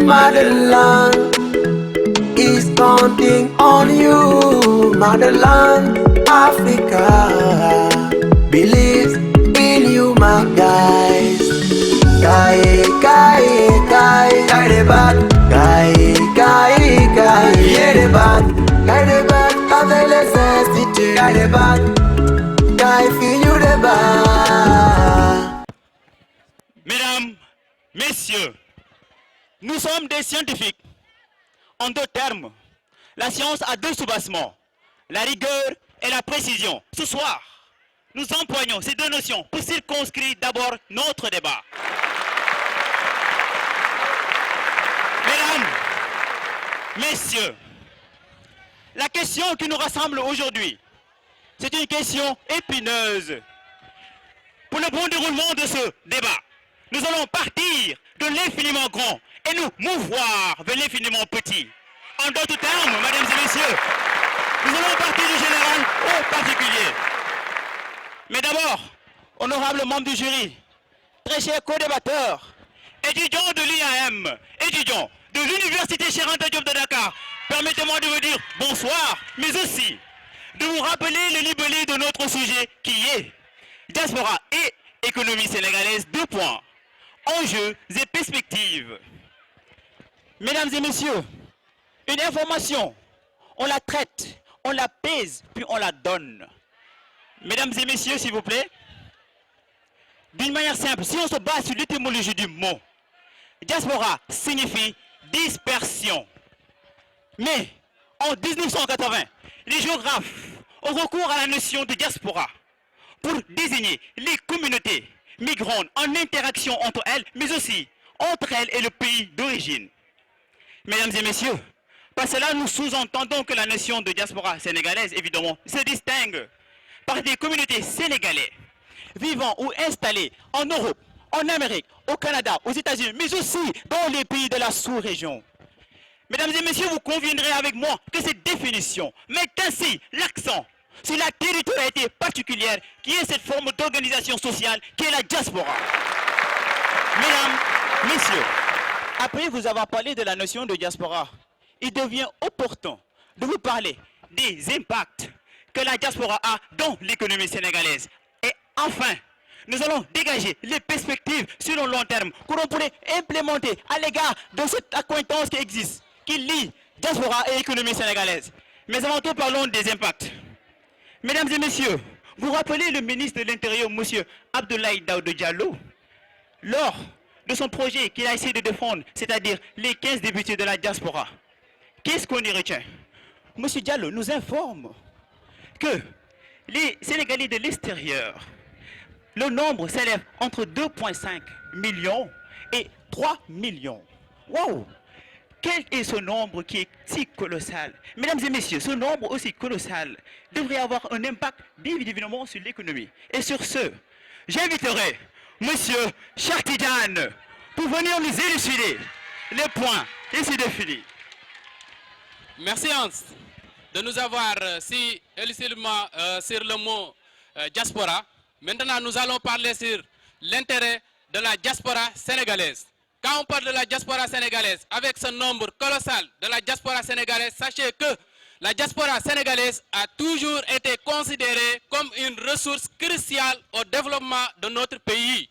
Motherland is counting on you. Motherland, Africa believes in you, my guys. Guy, guy the back. Guy, yeah the back. Guy the back of the necessity. Guy the back. Guy feel you the back. Mesdames, messieurs, nous sommes des scientifiques. En deux termes, la science a deux soubassements, la rigueur et la précision. Ce soir, nous employons ces deux notions pour circonscrire d'abord notre débat. Mesdames, messieurs, la question qui nous rassemble aujourd'hui, c'est une question épineuse. Pour le bon déroulement de ce débat, nous allons partir de l'infiniment grand et nous mouvoir vers l'infiniment petit. En d'autres termes, mesdames et messieurs, nous allons partir du général au particulier. Mais d'abord, honorables membres du jury, très chers co-débatteurs, étudiants de l'IAM, étudiants de l'Université Cheikh Anta Diop de Dakar, permettez-moi de vous dire bonsoir, mais aussi de vous rappeler le libellé de notre sujet qui est diaspora et économie sénégalaise, 2 points. Enjeux et perspectives. Mesdames et messieurs, une information, on la traite, on la pèse, puis on la donne. Mesdames et messieurs, s'il vous plaît, d'une manière simple, si on se base sur l'étymologie du mot, diaspora signifie dispersion. Mais en 1980, les géographes ont recours à la notion de diaspora pour désigner les communautés migrantes en interaction entre elles, mais aussi entre elles et le pays d'origine. Mesdames et messieurs, par cela nous sous-entendons que la notion de diaspora sénégalaise, évidemment, se distingue par des communautés sénégalais vivant ou installés en Europe, en Amérique, au Canada, aux États-Unis, mais aussi dans les pays de la sous-région. Mesdames et messieurs, vous conviendrez avec moi que cette définition met ainsi l'accent sur la territorialité particulière qui est cette forme d'organisation sociale qui est la diaspora. Mesdames, messieurs, après vous avoir parlé de la notion de diaspora, il devient opportun de vous parler des impacts que la diaspora a dans l'économie sénégalaise. Et enfin, nous allons dégager les perspectives sur le long terme que l'on pourrait implémenter à l'égard de cette accointance qui existe, qui lie diaspora et économie sénégalaise. Mais avant tout, parlons des impacts. Mesdames et messieurs, vous rappelez le ministre de l'Intérieur, M. Abdoulaye Daouda Diallo, lors de son projet qu'il a essayé de défendre, c'est-à-dire les 15 députés de la diaspora. Qu'est-ce qu'on y retient? M. Diallo nous informe que les Sénégalais de l'extérieur, le nombre s'élève entre 2,5 millions et 3 millions. Waouh! Quel est ce nombre qui est si colossal? Mesdames et messieurs, ce nombre aussi colossal devrait avoir un impact bien évidemment sur l'économie. Et sur ce, j'inviterai Monsieur Cheikh Tidiane pour venir nous élucider les points ici définis. Merci Hans de nous avoir si élucidement sur le mot diaspora. Maintenant, nous allons parler sur l'intérêt de la diaspora sénégalaise. Quand on parle de la diaspora sénégalaise, avec ce nombre colossal de la diaspora sénégalaise, sachez que la diaspora sénégalaise a toujours été considérée comme une ressource cruciale au développement de notre pays.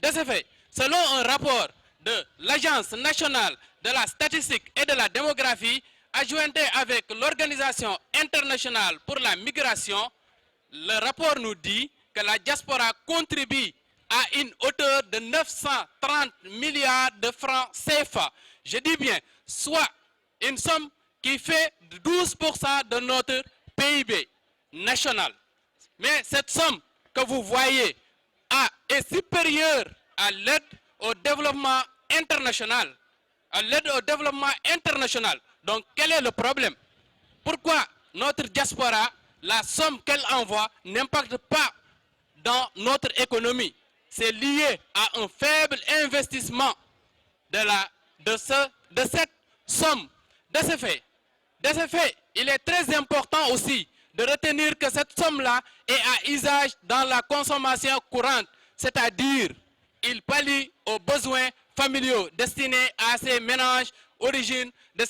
De ce fait, selon un rapport de l'Agence nationale de la statistique et de la démographie, adjointé avec l'Organisation internationale pour la migration, le rapport nous dit que la diaspora contribue à une hauteur de 930 milliards de francs CFA. Je dis bien, soit une somme qui fait 12% de notre PIB national. Mais cette somme que vous voyez est supérieure à l'aide au développement international. À l'aide au développement international. Donc, quel est le problème? Pourquoi notre diaspora, la somme qu'elle envoie, n'impacte pas dans notre économie? C'est lié à un faible investissement de cette somme. De ce fait, il est très important aussi de retenir que cette somme-là est à usage dans la consommation courante, c'est-à-dire aux besoins familiaux destinés à ces ménages origines de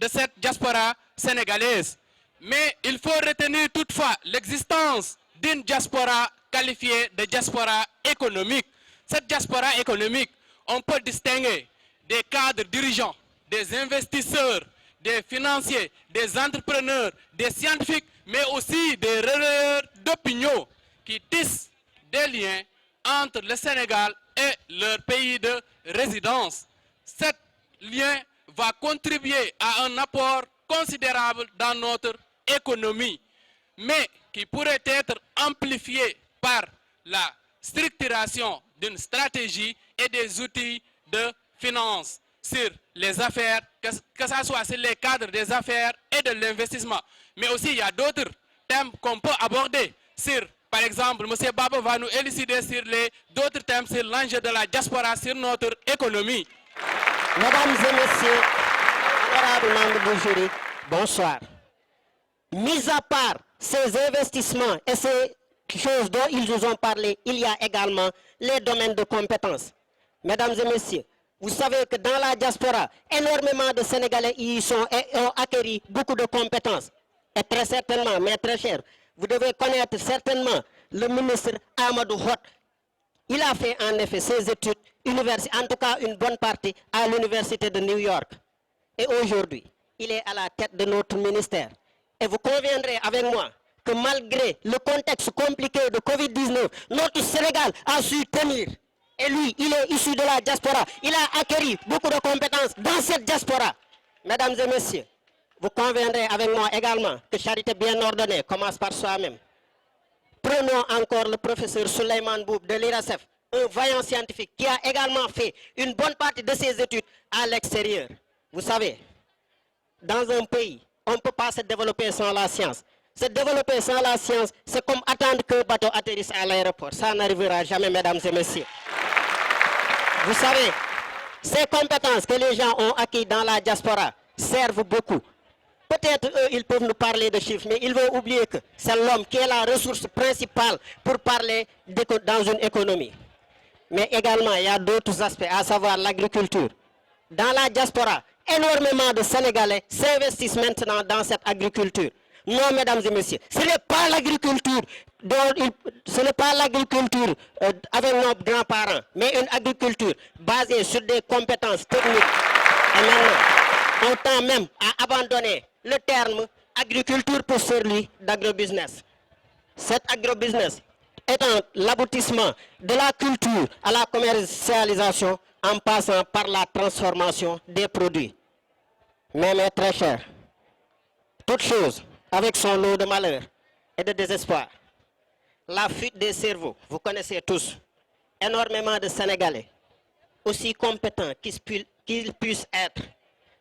cette diaspora sénégalaise. Mais il faut retenir toutefois l'existence d'une diaspora qualifiée de diaspora économique. Cette diaspora économique, on peut distinguer des cadres dirigeants, des investisseurs, des financiers, des entrepreneurs, des scientifiques, mais aussi des relayeurs d'opinion qui tissent des liens entre le Sénégal et leur pays de résidence. Cet lien va contribuer à un apport considérable dans notre économie, mais qui pourrait être amplifié par la structuration d'une stratégie et des outils de finance sur les affaires, que ce soit sur les cadres des affaires et de l'investissement. Mais aussi, il y a d'autres thèmes qu'on peut aborder sur, par exemple, M. Baba va nous élucider sur d'autres thèmes sur l'enjeu de la diaspora sur notre économie. Mesdames et messieurs, honorables membres du jury, bonsoir. Mis à part ces investissements et ces choses dont ils nous ont parlé, il y a également les domaines de compétences. Mesdames et messieurs, vous savez que dans la diaspora, énormément de Sénégalais y sont et ont acquis beaucoup de compétences. Et très certainement, mais très cher, vous devez connaître certainement le ministre Amadou Hott. Il a fait en effet ses études universitaires, en tout cas une bonne partie, à l'université de New York. Et aujourd'hui, il est à la tête de notre ministère. Et vous conviendrez avec moi que malgré le contexte compliqué de Covid-19, notre Sénégal a su tenir. Et lui, il est issu de la diaspora. Il a acquis beaucoup de compétences dans cette diaspora. Mesdames et messieurs, vous conviendrez avec moi également que charité bien ordonnée commence par soi-même. Prenons encore le professeur Souleymane Boub de l'IRASEF, un vaillant scientifique qui a également fait une bonne partie de ses études à l'extérieur. Vous savez, dans un pays, on ne peut pas se développer sans la science. Se développer sans la science, c'est comme attendre qu'un bateau atterrisse à l'aéroport. Ça n'arrivera jamais, mesdames et messieurs. Vous savez, ces compétences que les gens ont acquises dans la diaspora servent beaucoup. Peut-être eux, ils peuvent nous parler de chiffres, mais ils vont oublier que c'est l'homme qui est la ressource principale pour parler dans une économie. Mais également, il y a d'autres aspects, à savoir l'agriculture. Dans la diaspora, énormément de Sénégalais s'investissent maintenant dans cette agriculture. Non, mesdames et messieurs, ce n'est pas l'agriculture avec nos grands-parents, mais une agriculture basée sur des compétences techniques. Et maintenant, on tend même à abandonner le terme agriculture pour celui d'agrobusiness. Cet agrobusiness étant l'aboutissement de la culture à la commercialisation en passant par la transformation des produits. Mais mes très chers, toute chose avec son lot de malheur et de désespoir. La fuite des cerveaux, vous connaissez tous, énormément de Sénégalais, aussi compétents qu'ils puissent être,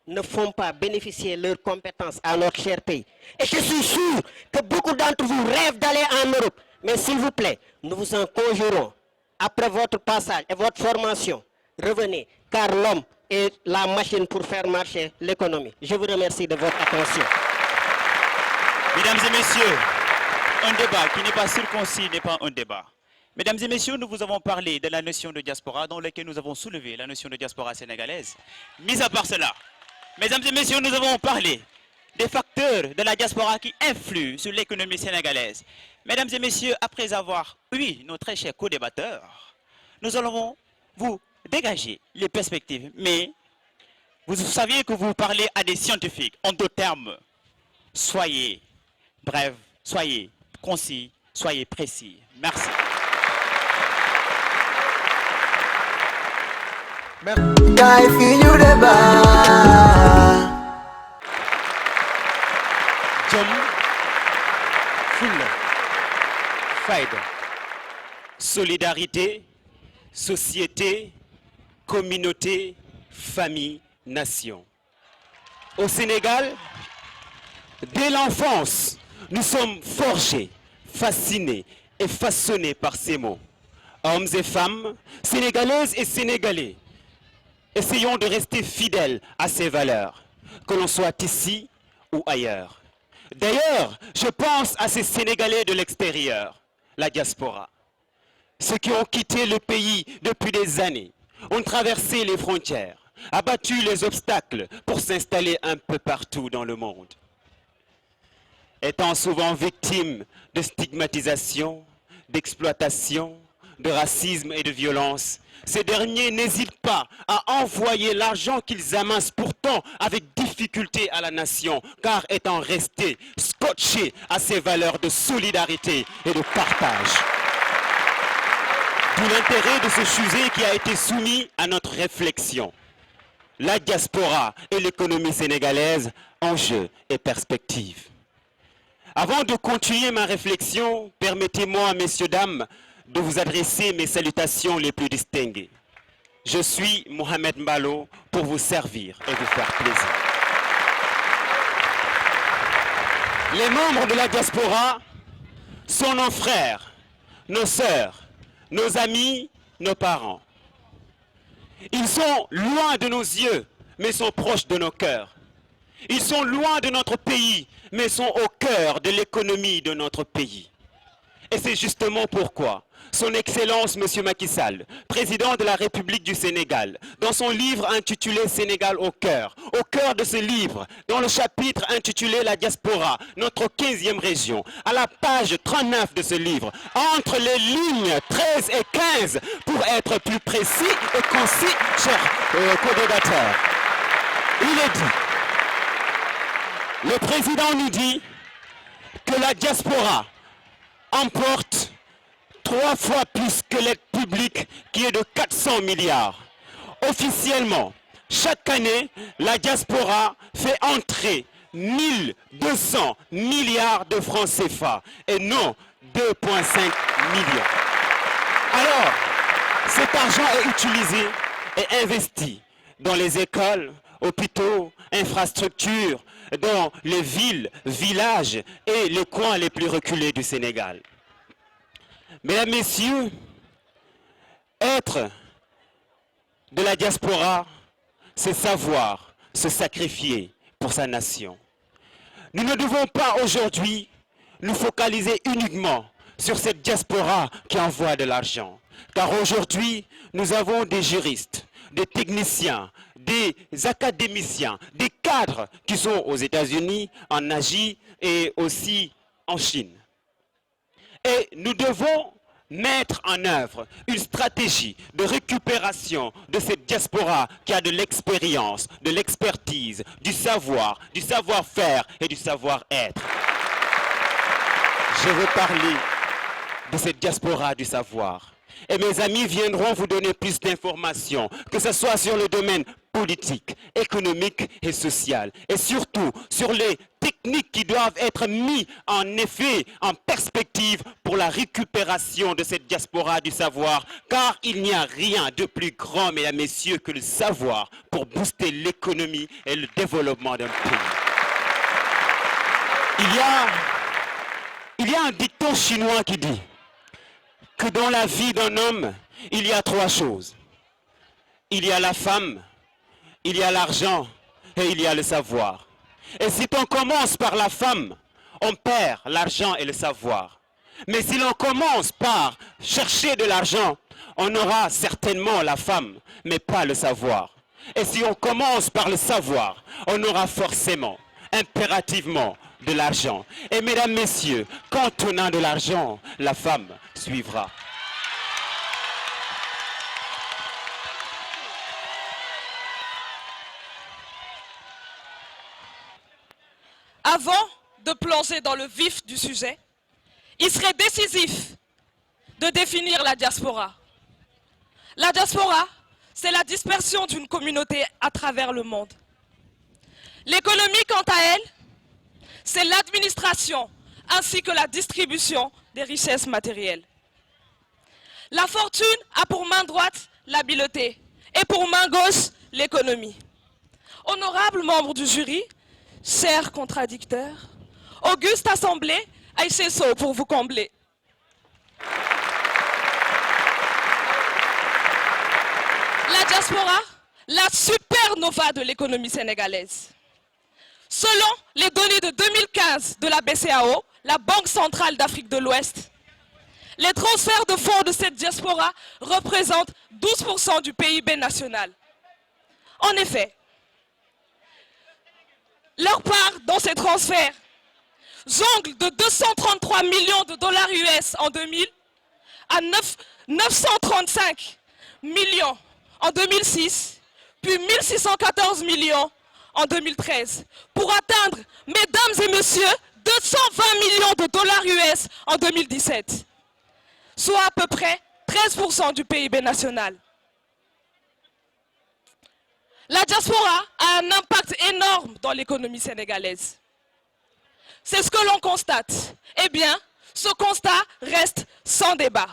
ne font pas bénéficier leurs compétences à notre cher pays. Et je suis sûr que beaucoup d'entre vous rêvent d'aller en Europe. Mais s'il vous plaît, nous vous en conjurons, après votre passage et votre formation, revenez, car l'homme est la machine pour faire marcher l'économie. Je vous remercie de votre attention. Mesdames et messieurs, un débat qui n'est pas circoncis n'est pas un débat. Mesdames et messieurs, nous vous avons parlé de la notion de diaspora dans laquelle nous avons soulevé la notion de diaspora sénégalaise. Mis à part cela, mesdames et messieurs, nous avons parlé des facteurs de la diaspora qui influent sur l'économie sénégalaise. Mesdames et messieurs, après avoir eu nos très chers co-débatteurs, nous allons vous dégager les perspectives. Mais vous saviez que vous parlez à des scientifiques. En d'autres termes, soyez bref, soyez concis, soyez précis. Merci. Guy, feel you the bar. Jom, fulla, fayda. Solidarité, société, communauté, famille, nation. Au Sénégal, dès l'enfance, nous sommes forgés, fascinés et façonnés par ces mots. Hommes et femmes, sénégalaises et sénégalais, essayons de rester fidèles à ces valeurs, que l'on soit ici ou ailleurs. D'ailleurs, je pense à ces Sénégalais de l'extérieur, la diaspora. Ceux qui ont quitté le pays depuis des années ont traversé les frontières, abattu les obstacles pour s'installer un peu partout dans le monde. Étant souvent victimes de stigmatisation, d'exploitation, de racisme et de violence, ces derniers n'hésitent pas à envoyer l'argent qu'ils amassent pourtant avec difficulté à la nation, car étant restés scotchés à ces valeurs de solidarité et de partage. D'où l'intérêt de ce sujet qui a été soumis à notre réflexion. La diaspora et l'économie sénégalaise, enjeux et perspectives. Avant de continuer ma réflexion, permettez-moi, messieurs, dames, de vous adresser mes salutations les plus distinguées. Je suis Mohamed Mbalo pour vous servir et vous faire plaisir. Les membres de la diaspora sont nos frères, nos sœurs, nos amis, nos parents. Ils sont loin de nos yeux, mais sont proches de nos cœurs. Ils sont loin de notre pays, mais sont au cœur de l'économie de notre pays. Et c'est justement pourquoi Son Excellence M. Macky Sall, président de la République du Sénégal, dans son livre intitulé Sénégal au cœur de ce livre, dans le chapitre intitulé La diaspora, notre 15e région, à la page 39 de ce livre, entre les lignes 13 et 15, pour être plus précis et concis, chers co-débatteurs, il est dit, le président nous dit que la diaspora emporte 3 fois plus que l'aide publique qui est de 400 milliards. Officiellement, chaque année, la diaspora fait entrer 1200 milliards de francs CFA et non 2,5 millions. Alors, cet argent est utilisé et investi dans les écoles, hôpitaux, infrastructures, dans les villes, villages et les coins les plus reculés du Sénégal. Mesdames, Messieurs, être de la diaspora, c'est savoir se sacrifier pour sa nation. Nous ne devons pas aujourd'hui nous focaliser uniquement sur cette diaspora qui envoie de l'argent. Car aujourd'hui, nous avons des juristes, des techniciens, des académiciens, des cadres qui sont aux États-Unis, en Asie et aussi en Chine. Et nous devons mettre en œuvre une stratégie de récupération de cette diaspora qui a de l'expérience, de l'expertise, du savoir-faire et du savoir-être. Je veux parler de cette diaspora du savoir. Et mes amis viendront vous donner plus d'informations, que ce soit sur le domaine politique, économique et social. Et surtout sur les techniques qui doivent être mises en effet, en perspective pour la récupération de cette diaspora du savoir. Car il n'y a rien de plus grand, mesdames, messieurs, que le savoir pour booster l'économie et le développement d'un pays. Il y a un dicton chinois qui dit que dans la vie d'un homme, il y a 3 choses. Il y a la femme, il y a l'argent et il y a le savoir. Et si on commence par la femme, on perd l'argent et le savoir. Mais si l'on commence par chercher de l'argent, on aura certainement la femme, mais pas le savoir. Et si on commence par le savoir, on aura forcément, impérativement, de l'argent. Et mesdames, messieurs, quand on a de l'argent, la femme suivra. Avant de plonger dans le vif du sujet, il serait décisif de définir la diaspora. La diaspora, c'est la dispersion d'une communauté à travers le monde. L'économie, quant à elle, c'est l'administration ainsi que la distribution des richesses matérielles. La fortune a pour main droite l'habileté et pour main gauche l'économie. Honorables membres du jury, chers contradicteurs, auguste assemblée, Aïché Sow pour vous combler. La diaspora, la supernova de l'économie sénégalaise. Selon les données de 2015 de la BCEAO, la Banque centrale d'Afrique de l'Ouest, Les transferts de fonds de cette diaspora représentent 12% du PIB national. En effet, leur part dans ces transferts jongle de 233 millions de dollars US en 2000 à 935 millions en 2006, puis 1614 millions en 2013, pour atteindre, mesdames et messieurs, 220 millions de dollars US en 2017, soit à peu près 13% du PIB national. La diaspora a un impact énorme dans l'économie sénégalaise. C'est ce que l'on constate. Eh bien, ce constat reste sans débat.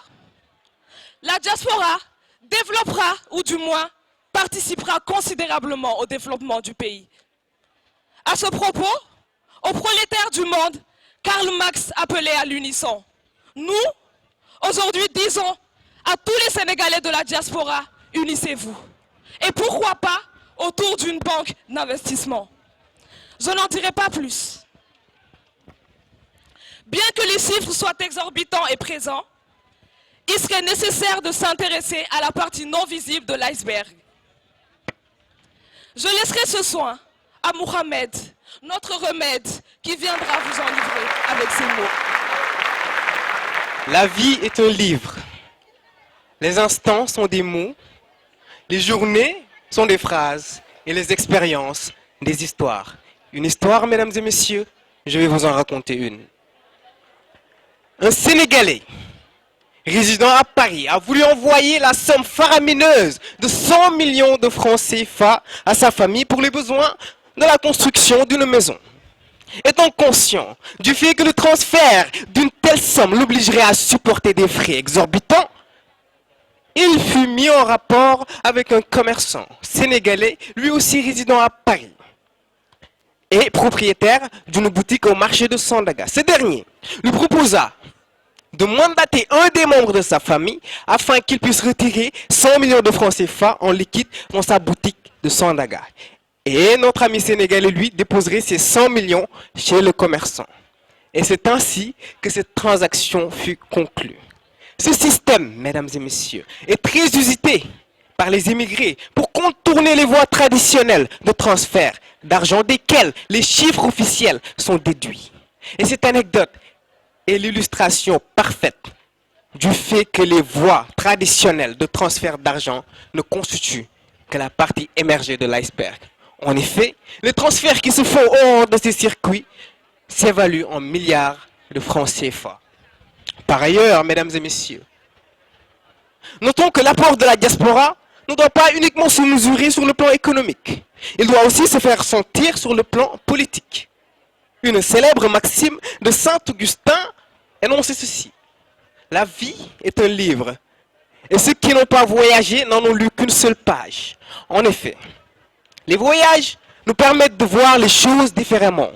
La diaspora développera, ou du moins participera considérablement au développement du pays. À ce propos, aux prolétaires du monde, Karl Marx appelait à l'unisson. Nous, aujourd'hui, disons à tous les Sénégalais de la diaspora, unissez-vous. Et pourquoi pas autour d'une banque d'investissement. Je n'en dirai pas plus. Bien que les chiffres soient exorbitants et présents, il serait nécessaire de s'intéresser à la partie non visible de l'iceberg. Je laisserai ce soin à Mohamed, notre remède, qui viendra vous enivrer avec ces mots. La vie est un livre. Les instants sont des mots. Les journées sont des phrases. Et les expériences, des histoires. Une histoire, mesdames et messieurs, je vais vous en raconter une. Un Sénégalais résidant à Paris a voulu envoyer la somme faramineuse de 100 millions de francs CFA à sa famille pour les besoins de la construction d'une maison. Étant conscient du fait que le transfert d'une telle somme l'obligerait à supporter des frais exorbitants, il fut mis en rapport avec un commerçant sénégalais, lui aussi résidant à Paris, et propriétaire d'une boutique au marché de Sandaga. Ce dernier lui proposa de mandater un des membres de sa famille afin qu'il puisse retirer 100 millions de francs CFA en liquide dans sa boutique de Sandaga. Et notre ami sénégalais, lui, déposerait ces 100 millions chez le commerçant. Et c'est ainsi que cette transaction fut conclue. Ce système, mesdames et messieurs, est très usité par les immigrés pour contourner les voies traditionnelles de transfert d'argent desquelles les chiffres officiels sont déduits. Et cette anecdote est l'illustration parfaite du fait que les voies traditionnelles de transfert d'argent ne constituent que la partie émergée de l'iceberg. En effet, les transferts qui se font hors de ces circuits s'évaluent en milliards de francs CFA. Par ailleurs, mesdames et messieurs, notons que l'apport de la diaspora ne doit pas uniquement se mesurer sur le plan économique. Il doit aussi se faire sentir sur le plan politique. Une célèbre maxime de Saint-Augustin énonçait ceci: la vie est un livre, et ceux qui n'ont pas voyagé n'en ont lu qu'une seule page. En effet, les voyages nous permettent de voir les choses différemment.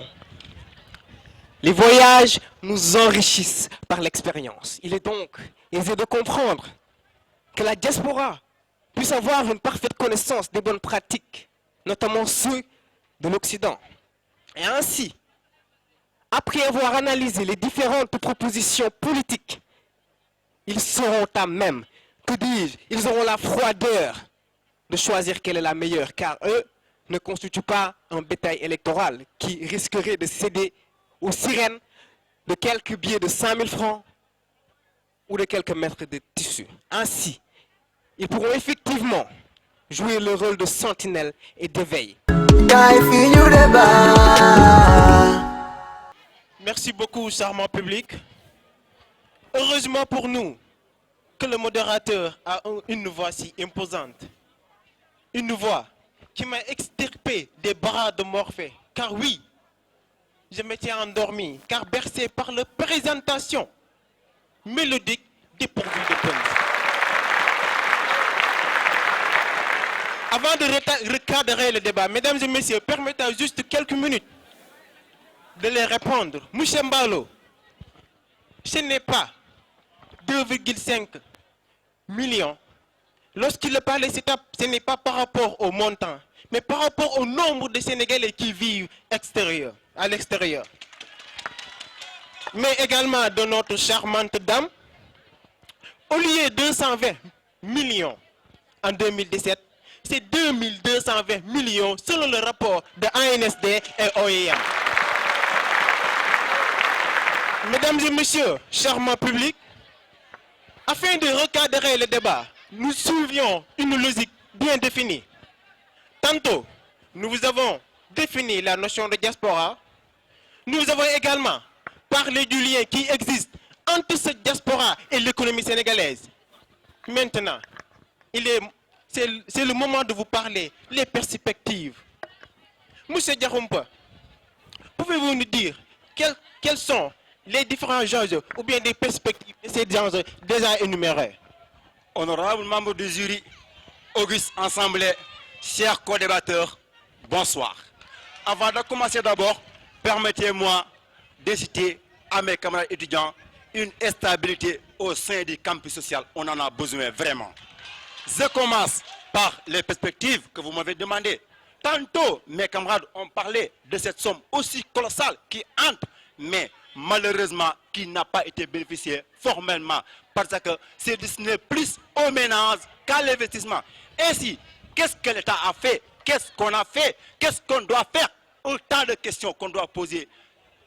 Les voyages nous enrichissent par l'expérience. Il est donc aisé de comprendre que la diaspora puisse avoir une parfaite connaissance des bonnes pratiques, notamment ceux de l'Occident. Et ainsi, après avoir analysé les différentes propositions politiques, ils seront à même, que dis-je, ils auront la froideur de choisir quelle est la meilleure, car eux ne constituent pas un bétail électoral qui risquerait de céder aux sirènes de quelques billets de 5 000 francs ou de quelques mètres de tissu. Ainsi, ils pourront effectivement jouer le rôle de sentinelle et d'éveil. Merci beaucoup, charmant public. Heureusement pour nous que le modérateur a une voix si imposante. Une voix qui m'a extirpé des bras de Morphée. Car oui, je m'étais endormi, car bercé par la présentation mélodique dépourvue de punch. Avant de recadrer le débat, mesdames et messieurs, permettez juste quelques minutes de les répondre. Mouché Mbalo, ce n'est pas 2,5 millions. Lorsqu'il parlait, ce n'est pas par rapport au montant, mais par rapport au nombre de Sénégalais qui vivent à l'extérieur. Mais également de notre charmante dame, Au lieu de 220 millions en 2017, c'est 2220 millions selon le rapport de ANSD et OIM. Mesdames et messieurs, charmant public, afin de recadrer le débat, nous suivions une logique bien définie. Tantôt, nous vous avons défini la notion de diaspora. Nous avons également parlé du lien qui existe entre cette diaspora et l'économie sénégalaise. Maintenant, c'est le moment de vous parler les perspectives. Monsieur Diakhoumpa, pouvez-vous nous dire quels sont les différents enjeux ou bien les perspectives de ces enjeux déjà énumérés? Honorables membres du jury, Auguste Assemblée, chers co-débatteurs, bonsoir. Avant de commencer d'abord, permettez-moi d'inciter à mes camarades étudiants une stabilité au sein du campus social. On en a besoin vraiment. Je commence par les perspectives que vous m'avez demandées. Tantôt, mes camarades ont parlé de cette somme aussi colossale qui entre, mais malheureusement qui n'a pas été bénéficiée formellement parce que c'est destiné plus aux ménages qu'à l'investissement. Ainsi, qu'est-ce que l'État a fait? Qu'est-ce qu'on a fait? Qu'est-ce qu'on doit faire? Autant de questions qu'on doit poser.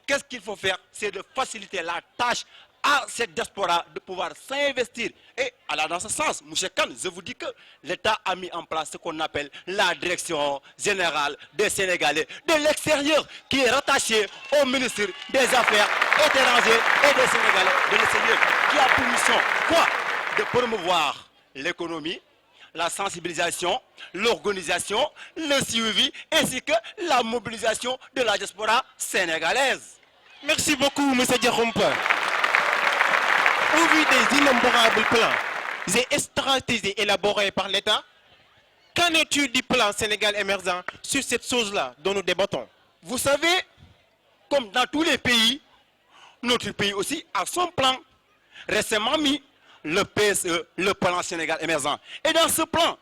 Qu'est-ce qu'il faut faire? C'est de faciliter la tâche à cette diaspora de pouvoir s'investir. Et dans ce sens, M. Khan, je vous dis que l'État a mis en place ce qu'on appelle la direction générale des Sénégalais de l'extérieur, qui est rattachée au ministre des Affaires étrangères et des Sénégalais de l'extérieur, qui a pour mission quoi? De promouvoir l'économie, la sensibilisation, l'organisation, le suivi, ainsi que la mobilisation de la diaspora sénégalaise. Merci beaucoup, M. Diakhoumpa. Au vu des innombrables plans et stratégies élaborées par l'État, qu'en est-il du plan Sénégal émergent sur cette chose-là dont nous débattons? Vous savez, comme dans tous les pays, notre pays aussi a son plan. Récemment mis le PSE, le plan Sénégal émergent. Et dans ce plan,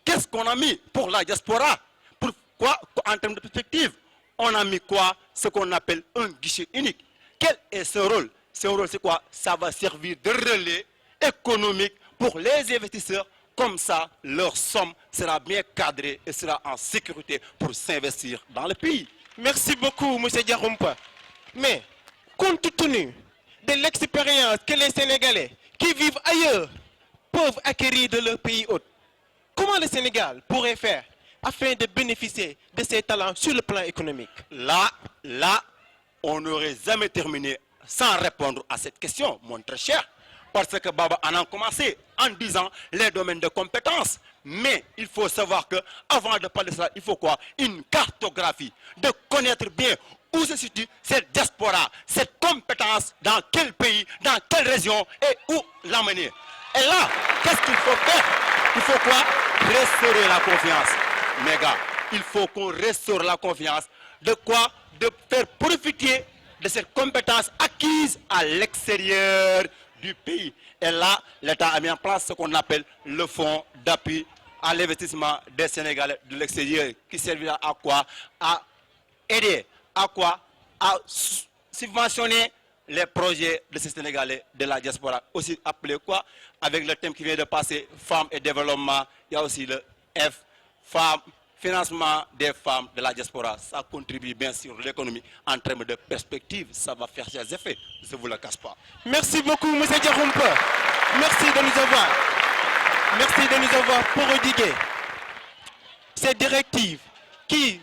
qu'est-ce qu'on a mis pour la diaspora? Pourquoi, en termes de perspective, on a mis quoi? Ce qu'on appelle un guichet unique. Quel est ce rôle? Ce rôle, c'est quoi? Ça va servir de relais économique pour les investisseurs. Comme ça, leur somme sera bien cadrée et sera en sécurité pour s'investir dans le pays. Merci beaucoup, M. Diakhoumpa. Mais, compte tenu de l'expérience que les Sénégalais qui vivent ailleurs peuvent acquérir de leur pays hôte, comment le Sénégal pourrait faire afin de bénéficier de ses talents sur le plan économique? Là, on n'aurait jamais terminé sans répondre à cette question, mon très cher. Parce que Baba en a commencé en disant les domaines de compétences. Mais il faut savoir que avant de parler de ça, il faut quoi? Une cartographie, de connaître bien où se situe cette diaspora, cette compétence, dans quel pays, dans quelle région et où l'amener. Et là, qu'est-ce qu'il faut faire? Il faut quoi? Restaurer la confiance. Mes gars, il faut qu'on restaure la confiance. De quoi? De faire profiter de cette compétence acquise à l'extérieur du pays. Et là, l'État a mis en place ce qu'on appelle le fonds d'appui à l'investissement des Sénégalais de l'extérieur, qui servira à quoi? À aider, à quoi? À subventionner les projets de ces Sénégalais de la diaspora. Aussi appelé quoi? Avec le thème qui vient de passer, femmes et développement, il y a aussi le F, femmes, financement des femmes de la diaspora. Ça contribue bien sûr à l'économie en termes de perspective. Ça va faire ses effets, je ne vous le cache pas. Merci beaucoup, M. Diakhoumpa. Merci de nous avoir prodigué ces directives qui,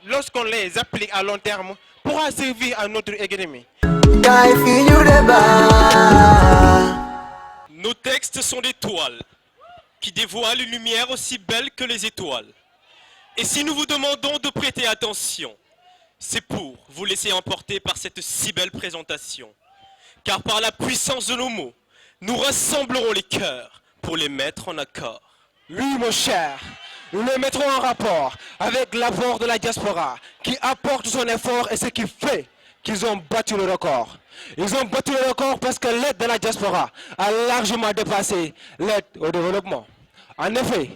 lorsqu'on les applique à long terme, pourra servir à notre économie. Nos textes sont des toiles qui dévoilent une lumière aussi belle que les étoiles. Et si nous vous demandons de prêter attention, c'est pour vous laisser emporter par cette si belle présentation. Car par la puissance de nos mots, nous rassemblerons les cœurs pour les mettre en accord. Oui, mon cher, nous les mettrons en rapport avec l'apport de la diaspora qui apporte son effort et ce qui fait qu'ils ont battu le record. Ils ont battu le record parce que l'aide de la diaspora a largement dépassé l'aide au développement. En effet,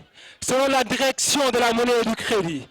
selon la direction de la monnaie et du crédit,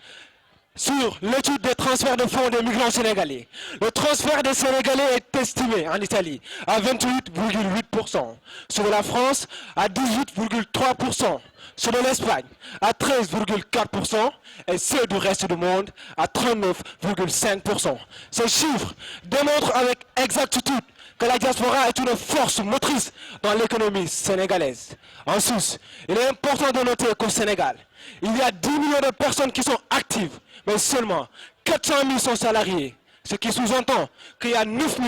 sur l'étude des transferts de fonds des migrants sénégalais. Le transfert des Sénégalais est estimé en Italie à 28,8%, ceux de la France à 18,3%, ceux de l'Espagne à 13,4% et ceux du reste du monde à 39,5%. Ces chiffres démontrent avec exactitude que la diaspora est une force motrice dans l'économie sénégalaise. En sus, il est important de noter qu'au Sénégal, il y a 10 millions de personnes qui sont actives, mais seulement 400 000 sont salariés. Ce qui sous-entend qu'il y a 9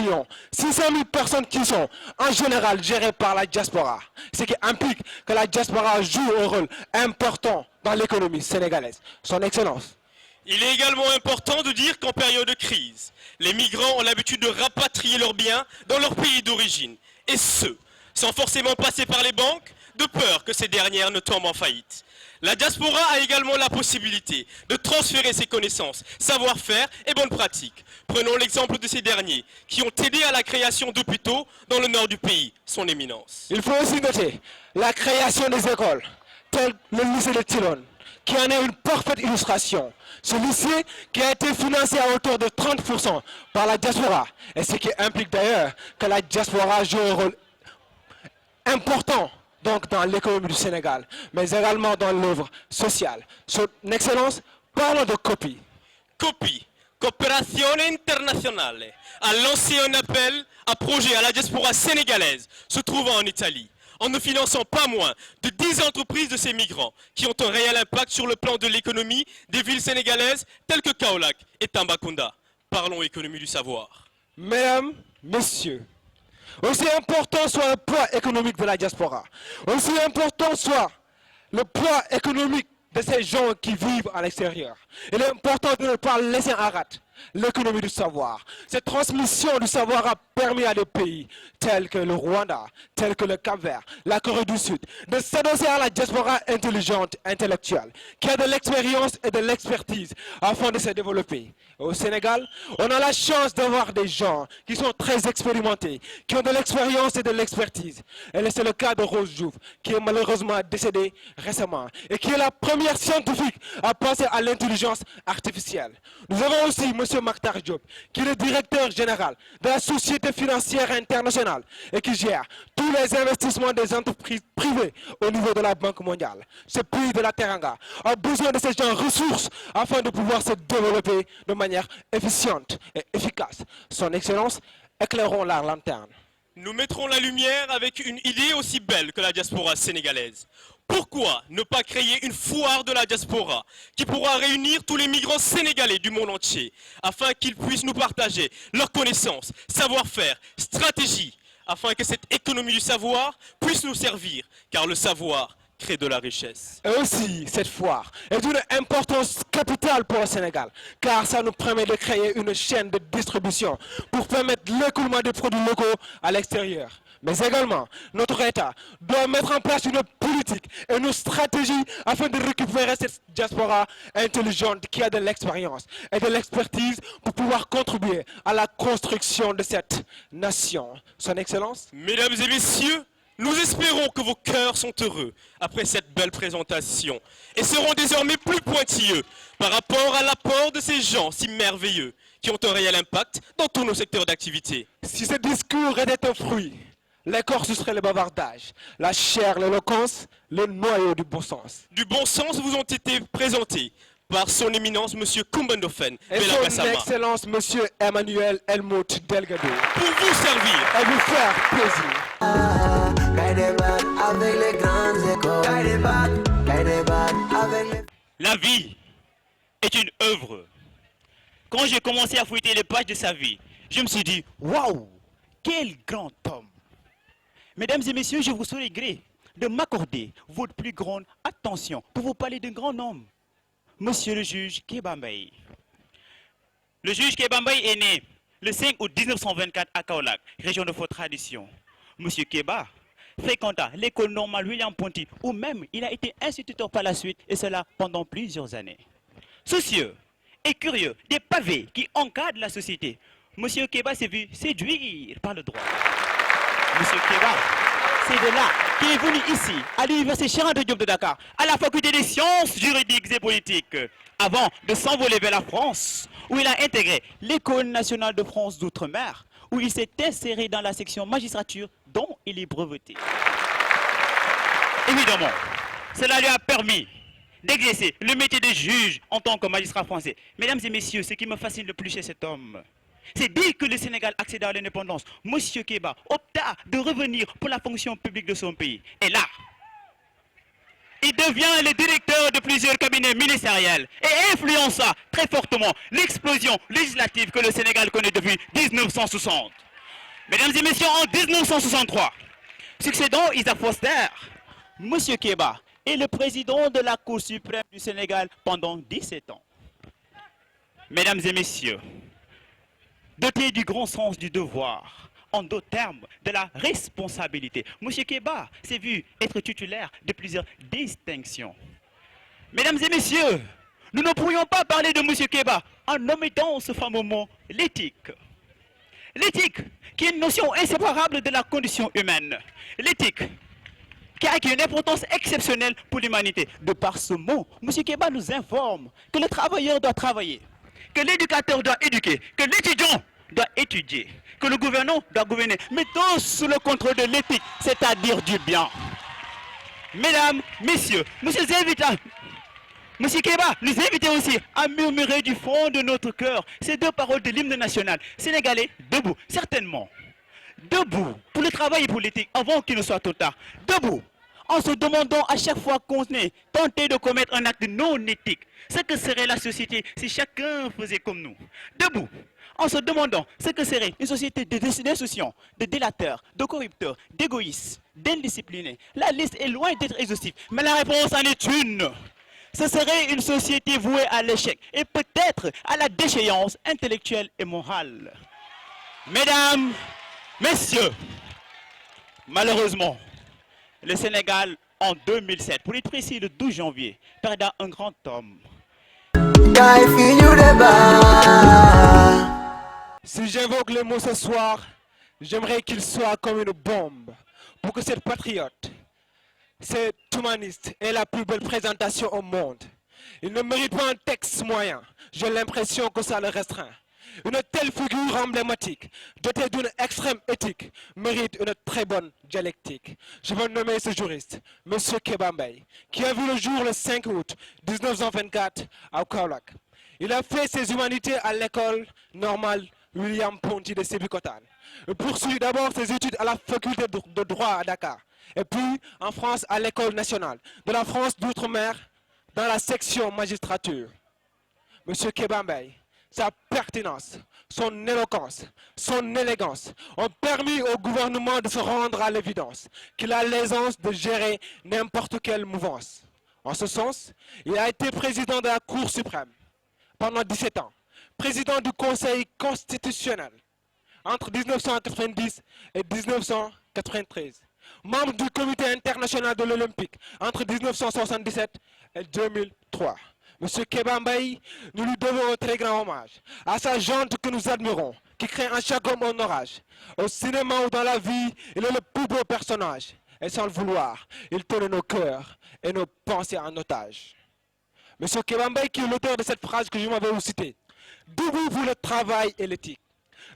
600 000 personnes qui sont en général gérées par la diaspora. Ce qui implique que la diaspora joue un rôle important dans l'économie sénégalaise. Son Excellence. Il est également important de dire qu'en période de crise, les migrants ont l'habitude de rapatrier leurs biens dans leur pays d'origine. Et ce, sans forcément passer par les banques, de peur que ces dernières ne tombent en faillite. La diaspora a également la possibilité de transférer ses connaissances, savoir-faire et bonnes pratiques. Prenons l'exemple de ces derniers, qui ont aidé à la création d'hôpitaux dans le nord du pays, son éminence. Il faut aussi noter la création des écoles, telles le lycée de Tilon, qui en est une parfaite illustration. Ce lycée qui a été financé à hauteur de 30% par la diaspora, et ce qui implique d'ailleurs que la diaspora joue un rôle important donc dans l'économie du Sénégal, mais également dans l'œuvre sociale. Son Excellence, parlons de COPI. COPI, Coopération Internationale, a lancé un appel à projet à la diaspora sénégalaise se trouvant en Italie, en ne finançant pas moins de 10 entreprises de ces migrants qui ont un réel impact sur le plan de l'économie des villes sénégalaises telles que Kaolack et Tambacounda. Parlons économie du savoir. Mesdames, Messieurs, aussi important soit le poids économique de la diaspora, aussi important soit le poids économique de ces gens qui vivent à l'extérieur. Il est important de ne pas laisser en rate l'économie du savoir. Cette transmission du savoir a permis à des pays tels que le Rwanda, tels que le Cap-Vert, la Corée du Sud, de s'adosser à la diaspora intelligente, intellectuelle, qui a de l'expérience et de l'expertise afin de se développer. Au Sénégal, on a la chance d'avoir des gens qui sont très expérimentés, qui ont de l'expérience et de l'expertise. Et c'est le cas de Rose Diouf, qui est malheureusement décédée récemment et qui est la première scientifique à penser à l'intelligence artificielle. Nous avons aussi M. Makhtar Diop, qui est le directeur général de la Société financière internationale et qui gère tous les investissements des entreprises privées au niveau de la Banque mondiale. Ce pays de la Teranga a besoin de ces gens ressources afin de pouvoir se développer de manière efficiente et efficace. Son Excellence, éclairons la lanterne. Nous mettrons la lumière avec une idée aussi belle que la diaspora sénégalaise. Pourquoi ne pas créer une foire de la diaspora qui pourra réunir tous les migrants sénégalais du monde entier afin qu'ils puissent nous partager leurs connaissances, savoir-faire, stratégies, afin que cette économie du savoir puisse nous servir, car le savoir crée de la richesse. Et aussi, cette foire est d'une importance capitale pour le Sénégal, car ça nous permet de créer une chaîne de distribution pour permettre l'écoulement des produits locaux à l'extérieur. Mais également, notre État doit mettre en place une politique et une stratégie afin de récupérer cette diaspora intelligente qui a de l'expérience et de l'expertise pour pouvoir contribuer à la construction de cette nation. Son Excellence. Mesdames et messieurs, nous espérons que vos cœurs sont heureux après cette belle présentation et seront désormais plus pointilleux par rapport à l'apport de ces gens si merveilleux qui ont un réel impact dans tous nos secteurs d'activité. Si ce discours était un fruit, l'écorce serait le bavardage, la chair l'éloquence, le noyau du bon sens. Du bon sens vous ont été présentés par son éminence M. Kumbandofen et son Excellence M. Emmanuel Helmut Delgado. Pour vous servir et vous faire plaisir. La vie est une œuvre. Quand j'ai commencé à fouiller les pages de sa vie, je me suis dit, waouh, quel grand homme. Mesdames et messieurs, je vous souhaite gré de m'accorder votre plus grande attention pour vous parler d'un grand homme, Monsieur le juge Kéba Mbaye. Le juge Kéba Mbaye est né le 5 août 1924 à Kaolack, région de Fort Tradition. Monsieur Kéba fréquenta l'école normale William Ponty, où même il a été instituteur par la suite, et cela pendant plusieurs années. Soucieux et curieux des pavés qui encadrent la société, Monsieur Kéba s'est vu séduire par le droit. Monsieur Kéba C'est de là qu'il est venu ici, à l'université Cheikh Anta Diop de Dakar, à la faculté des sciences juridiques et politiques, avant de s'envoler vers la France, où il a intégré l'École nationale de France d'outre-mer, où il s'est inséré dans la section magistrature dont il est breveté. Évidemment, cela lui a permis d'exercer le métier de juge en tant que magistrat français. Mesdames et messieurs, ce qui me fascine le plus chez cet homme, c'est dès que le Sénégal accéda à l'indépendance, M. Kéba opta de revenir pour la fonction publique de son pays. Et là, il devient le directeur de plusieurs cabinets ministériels et influença très fortement l'explosion législative que le Sénégal connaît depuis 1960. Mesdames et messieurs, en 1963, succédant Isaac Foster, M. Kéba est le président de la Cour suprême du Sénégal pendant 17 ans. Mesdames et messieurs, doté du grand sens du devoir, en d'autres termes, de la responsabilité, M. Kéba s'est vu être titulaire de plusieurs distinctions. Mesdames et messieurs, nous ne pourrions pas parler de M. Kéba en omettant ce fameux mot, l'éthique. L'éthique, qui est une notion inséparable de la condition humaine. L'éthique, qui a une importance exceptionnelle pour l'humanité. De par ce mot, M. Kéba nous informe que le travailleur doit travailler, que l'éducateur doit éduquer, que l'étudiant doit étudier, que le gouvernant doit gouverner, mais tous sous le contrôle de l'éthique, c'est-à-dire du bien. Mesdames, messieurs, nous sommes invités, M. Kéba nous invite aussi à murmurer du fond de notre cœur ces deux paroles de l'hymne national. Sénégalais, debout, certainement. Debout pour le travail et pour l'éthique avant qu'il ne soit trop tard. Debout en se demandant à chaque fois qu'on est tenté de commettre un acte non éthique. Ce que serait la société si chacun faisait comme nous. Debout en se demandant ce que serait une société d'insouciants, de délateurs, de corrupteurs, d'égoïstes, d'indisciplinés. La liste est loin d'être exhaustive, mais la réponse en est une. Ce serait une société vouée à l'échec et peut-être à la déchéance intellectuelle et morale. Mesdames, messieurs, malheureusement, le Sénégal, en 2007, pour être précis le 12 janvier, perda un grand homme. Si j'invoque le mot ce soir, j'aimerais qu'il soit comme une bombe pour que cette patriote, cet humaniste ait la plus belle présentation au monde. Il ne mérite pas un texte moyen. J'ai l'impression que ça le restreint. Une telle figure emblématique, dotée d'une extrême éthique, mérite une très bonne dialectique. Je veux nommer ce juriste, M. Kéba Mbaye, qui a vu le jour le 5 août 1924 à Kaolack. Il a fait ses humanités à l'école normale William Ponty de Sébikotane. Il poursuit d'abord ses études à la faculté de droit à Dakar, et puis en France à l'école nationale de la France d'outre-mer dans la section magistrature. M. Kéba Mbaye, sa pertinence, son éloquence, son élégance ont permis au gouvernement de se rendre à l'évidence qu'il a l'aisance de gérer n'importe quelle mouvance. En ce sens, il a été président de la Cour suprême pendant 17 ans, président du Conseil constitutionnel entre 1990 et 1993, membre du Comité international de l'Olympique entre 1977 et 2003. Monsieur Kéba Mbaye, nous lui devons un très grand hommage à sa gente que nous admirons, qui crée en chaque homme un orage. Au cinéma ou dans la vie, il est le plus beau personnage. Et sans le vouloir, il tenait nos cœurs et nos pensées en otage. Monsieur Kéba Mbaye, qui est l'auteur de cette phrase que je m'avais citée. Debout pour le travail et l'éthique.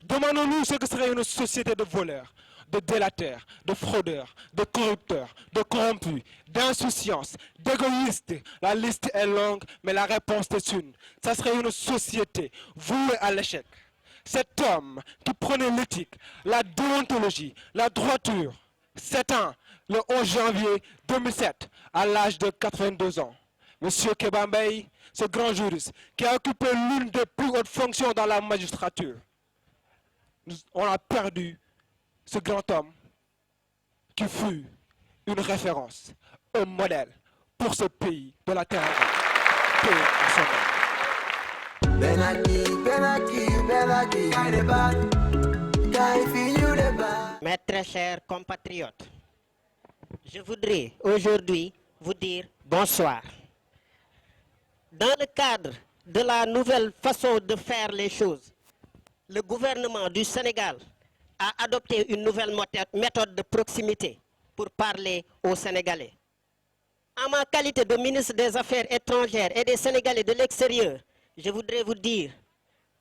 Demandons-nous ce que serait une société de voleurs, de délateurs, de fraudeurs, de corrupteurs, de corrompus, d'insouciance, d'égoïstes. La liste est longue, mais la réponse est une. Ça serait une société vouée à l'échec. Cet homme qui prenait l'éthique, la déontologie, la droiture, s'éteint le 11 janvier 2007 à l'âge de 82 ans. Monsieur Kéba Mbaye, ce grand juriste qui a occupé l'une des plus hautes fonctions dans la magistrature. On a perdu ce grand homme qui fut une référence, un modèle pour ce pays de la terre. Mes très chers compatriotes, je voudrais aujourd'hui vous dire bonsoir. Dans le cadre de la nouvelle façon de faire les choses, le gouvernement du Sénégal a adopté une nouvelle méthode de proximité pour parler aux Sénégalais. En ma qualité de ministre des Affaires étrangères et des Sénégalais de l'extérieur, je voudrais vous dire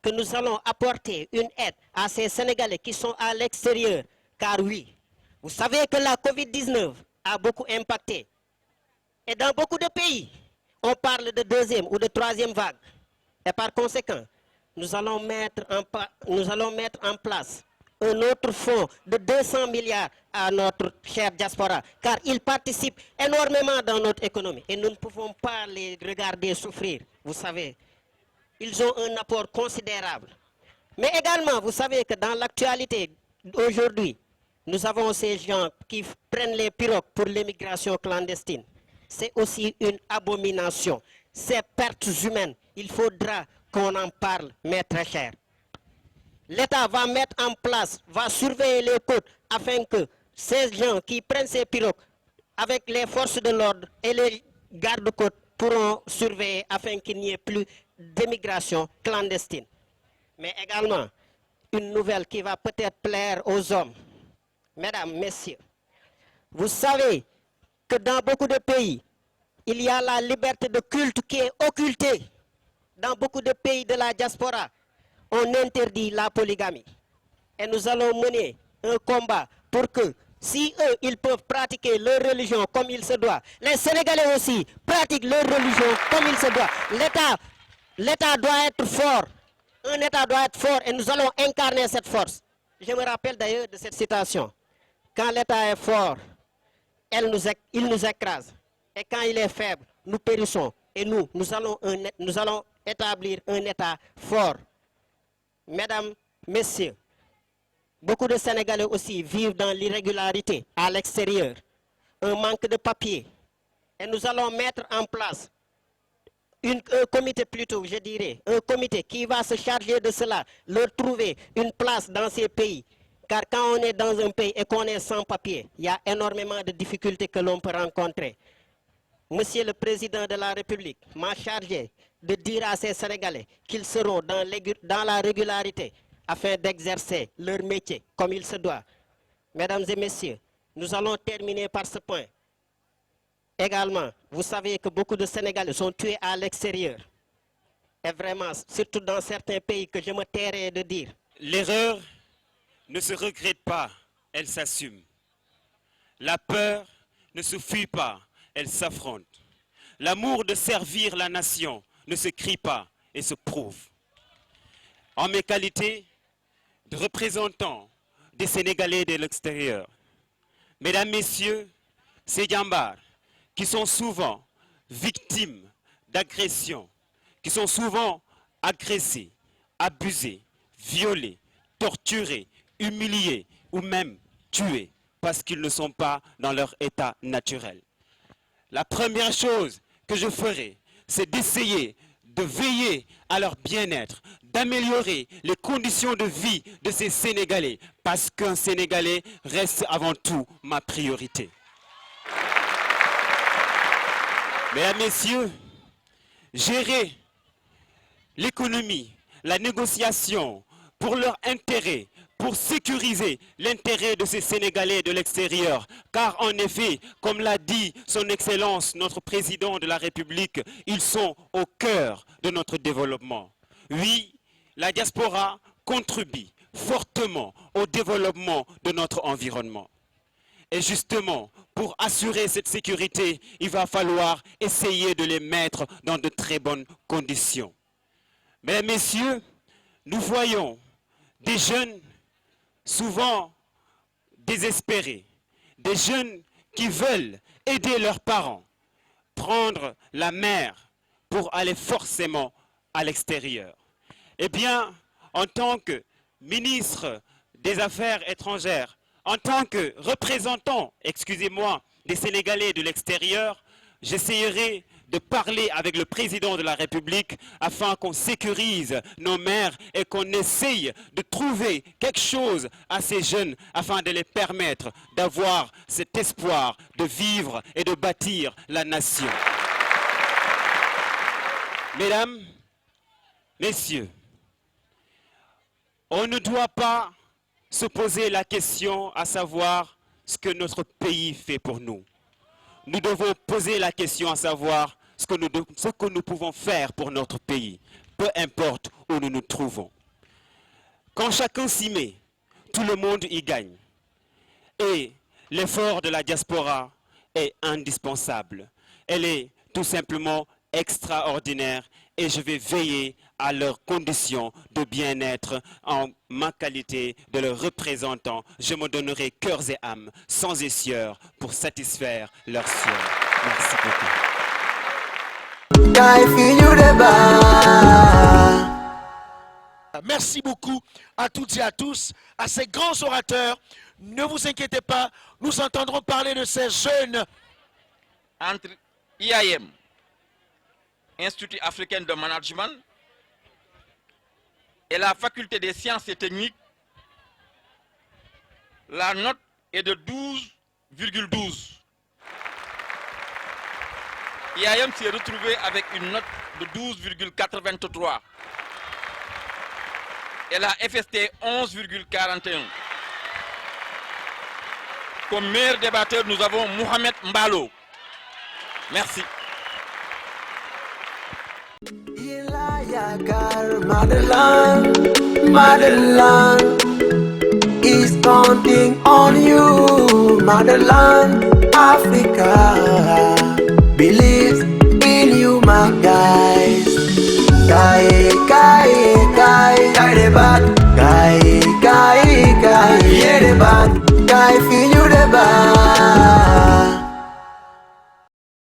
que nous allons apporter une aide à ces Sénégalais qui sont à l'extérieur. Car oui, vous savez que la Covid-19 a beaucoup impacté. Et dans beaucoup de pays, on parle de deuxième ou de troisième vague. Et par conséquent, nous allons mettre en place un autre fonds de 200 milliards à notre chère diaspora, car ils participent énormément dans notre économie. Et nous ne pouvons pas les regarder souffrir, vous savez. Ils ont un apport considérable. Mais également, vous savez que dans l'actualité d'aujourd'hui, nous avons ces gens qui prennent les pirogues pour l'immigration clandestine. C'est aussi une abomination. Ces pertes humaines, il faudra qu'on en parle, mais très cher. L'État va mettre en place, va surveiller les côtes afin que ces gens qui prennent ces pirogues avec les forces de l'ordre et les gardes-côtes pourront surveiller afin qu'il n'y ait plus d'immigration clandestine. Mais également, une nouvelle qui va peut-être plaire aux hommes. Mesdames, messieurs, vous savez que dans beaucoup de pays, il y a la liberté de culte qui est occultée. Dans beaucoup de pays de la diaspora, on interdit la polygamie. Et nous allons mener un combat pour que, si eux, ils peuvent pratiquer leur religion comme il se doit, les Sénégalais aussi pratiquent leur religion comme il se doit. L'État doit être fort. Un État doit être fort et nous allons incarner cette force. Je me rappelle d'ailleurs de cette citation. Quand l'État est fort, il nous écrase. Et quand il est faible, nous périssons. Et nous allons établir un État fort. Mesdames, messieurs, beaucoup de Sénégalais aussi vivent dans l'irrégularité à l'extérieur. Un manque de papier. Et nous allons mettre en place un comité plutôt, je dirais, un comité qui va se charger de cela, leur trouver une place dans ces pays. Car quand on est dans un pays et qu'on est sans papier, il y a énormément de difficultés que l'on peut rencontrer. Monsieur le Président de la République m'a chargé de dire à ces Sénégalais qu'ils seront dans la régularité afin d'exercer leur métier comme il se doit. Mesdames et messieurs, nous allons terminer par ce point. Également, vous savez que beaucoup de Sénégalais sont tués à l'extérieur. Et vraiment, surtout dans certains pays que je me tairais de dire. L'erreur ne se regrette pas, elle s'assume. La peur ne se fuit pas, elle s'affronte. L'amour de servir la nation ne se crie pas et se prouve. En mes qualités de représentant des Sénégalais de l'extérieur, mesdames, messieurs, ces djambars qui sont souvent victimes d'agressions, qui sont souvent agressés, abusés, violés, torturés, humiliés ou même tués parce qu'ils ne sont pas dans leur état naturel. La première chose que je ferai, c'est d'essayer de veiller à leur bien-être, d'améliorer les conditions de vie de ces Sénégalais, parce qu'un Sénégalais reste avant tout ma priorité. Mesdames, Messieurs, gérer l'économie, la négociation pour leur intérêt, pour sécuriser l'intérêt de ces Sénégalais de l'extérieur. Car en effet, comme l'a dit son Excellence, notre Président de la République, ils sont au cœur de notre développement. Oui, la diaspora contribue fortement au développement de notre environnement. Et justement, pour assurer cette sécurité, il va falloir essayer de les mettre dans de très bonnes conditions. Mesdames, Messieurs, nous voyons des jeunes souvent désespérés, des jeunes qui veulent aider leurs parents, prendre la mer pour aller forcément à l'extérieur. Eh bien, en tant que ministre des Affaires étrangères, en tant que représentant, excusez-moi, des Sénégalais de l'extérieur, j'essayerai de parler avec le président de la République afin qu'on sécurise nos mers et qu'on essaye de trouver quelque chose à ces jeunes afin de les permettre d'avoir cet espoir de vivre et de bâtir la nation. Mesdames, Messieurs, on ne doit pas se poser la question à savoir ce que notre pays fait pour nous. Nous devons poser la question à savoir ce que nous pouvons faire pour notre pays, peu importe où nous nous trouvons. Quand chacun s'y met, tout le monde y gagne. Et l'effort de la diaspora est indispensable. Elle est tout simplement extraordinaire et je vais veiller à leurs conditions de bien-être en ma qualité de leur représentant. Je me donnerai cœurs et âmes, sans essieur, pour satisfaire leurs sieurs. Merci beaucoup. Merci beaucoup à toutes et à tous, à ces grands orateurs. Ne vous inquiétez pas, nous entendrons parler de ces jeunes. Entre IAM, Institut africain de management, et la faculté des sciences et techniques, la note est de 12,12. IAM s'est retrouvé avec une note de 12,83. Et la FST 11,41. Comme meilleur débatteur, nous avons Mohamed Mbalo. Merci. Motherland is counting on you, Motherland, Africa.